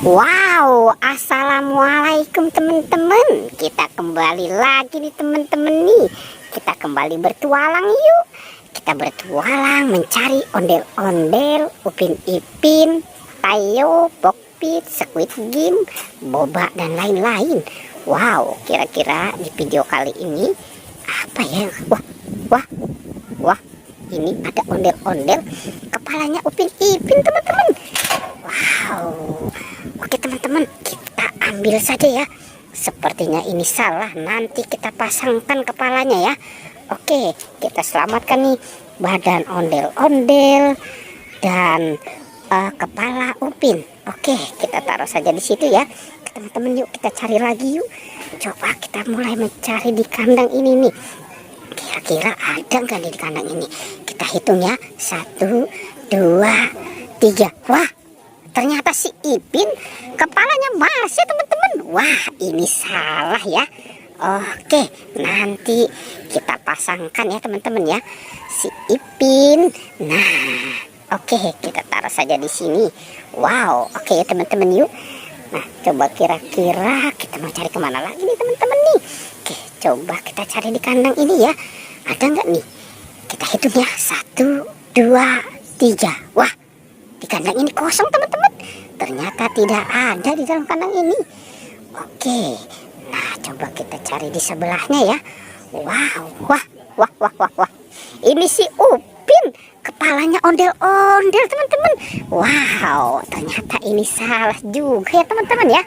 Wow, assalamualaikum teman-teman. Kita kembali lagi nih teman-teman nih. Kita kembali bertualang yuk. Kita bertualang mencari ondel-ondel, Upin Ipin, Tayo, Pokpit, Squid Game, Boba dan lain-lain. Wow, kira-kira di video kali ini apa ya? Wah, ini ada ondel-ondel kepalanya Upin Ipin teman-teman. Wow. Oke teman-teman, kita ambil saja ya. Sepertinya ini salah, nanti kita pasangkan kepalanya ya. Oke, kita selamatkan nih badan ondel-ondel dan kepala Upin. Oke, kita taruh saja di situ ya. Teman-teman, yuk kita cari lagi yuk. Coba kita mulai mencari di kandang ini nih. Kira-kira ada nggak di kandang ini? Kita hitung ya. 1, 2, 3. Wah, ternyata si Ipin kepalanya Mars ya teman-teman. Wah, ini salah ya. Oke, nanti kita pasangkan ya teman-teman ya, si Ipin. Nah, oke, kita taruh saja di sini. Wow, oke ya teman-teman yuk. Nah, coba kira-kira kita mau cari kemana lagi nih teman-teman nih. Oke, coba kita cari di kandang ini ya. Ada nggak nih? Kita hitung ya. 1, 2, 3. Wah, di kandang ini kosong teman-teman. Ternyata tidak ada di dalam kandang ini. Oke, nah coba kita cari di sebelahnya ya. Wah. Ini si Upin kepalanya ondel-ondel teman-teman. Wow, ternyata ini salah juga ya teman-teman ya.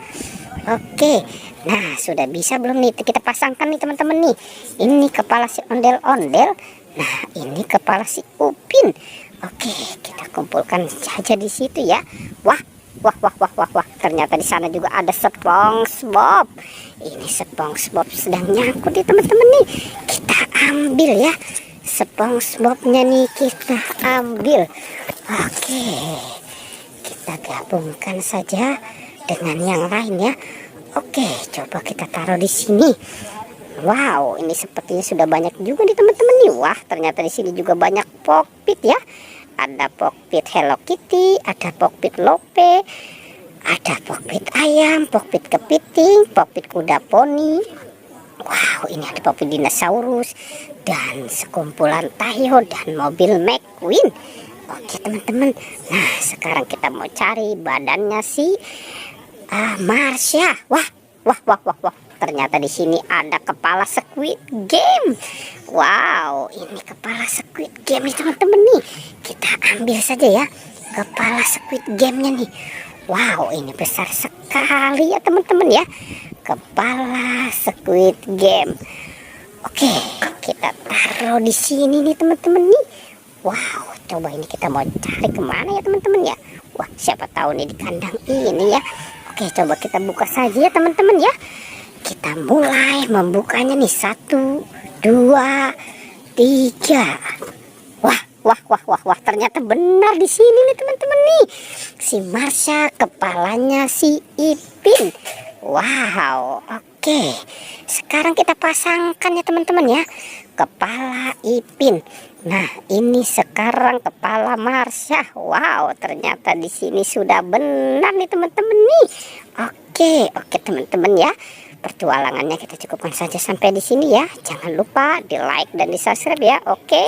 Oke, nah sudah bisa belum nih kita pasangkan nih teman-teman nih. Ini kepala si ondel-ondel. Nah, ini kepala si Upin. Oke, kita kumpulkan saja di situ ya. Wah. Ternyata di sana juga ada SpongeBob. Ini SpongeBob sedang nyangkut di teman-teman nih. Kita ambil ya. SpongeBobnya nih kita ambil. Oke. Kita gabungkan saja dengan yang lain ya. Oke, coba kita taruh di sini. Wow, ini sepertinya sudah banyak juga di teman-teman nih. Wah, ternyata di sini juga banyak Pokpit ya. Ada Pokpit Hello Kitty, ada Pokpit Lope, ada Pokpit ayam, Pokpit kepiting, Pokpit kuda poni. Wow, ini ada Pokpit dinosaurus dan sekumpulan Tayo dan mobil McQueen. Oke teman-teman, nah sekarang kita mau cari badannya si Marsha. Wah. Ternyata di sini ada kepala Squid Game. Wow, ini kepala Squid Game nih teman-teman nih. Kita ambil saja ya kepala Squid Game-nya nih. Wow, ini besar sekali ya teman-teman ya. Kepala Squid Game. Oke, kita taruh di sini nih teman-teman nih. Wow, coba ini kita mau cari kemana ya teman-teman ya. Wah, siapa tahu nih di kandang ini ya. Oke, coba kita buka saja ya teman-teman ya. Kita mulai membukanya nih. 1, 2, 3. Wah, ternyata benar di sini nih teman-teman nih. Si Marsha kepalanya si Ipin. Wow, oke. Sekarang kita pasangkan ya teman-teman ya. Kepala Ipin. Nah, ini sekarang kepala Marsha. Wow, ternyata di sini sudah benar nih teman-teman nih. Oke teman-teman ya. Pertualangannya kita cukupkan saja sampai di sini ya. Jangan lupa di like dan di subscribe ya. Oke.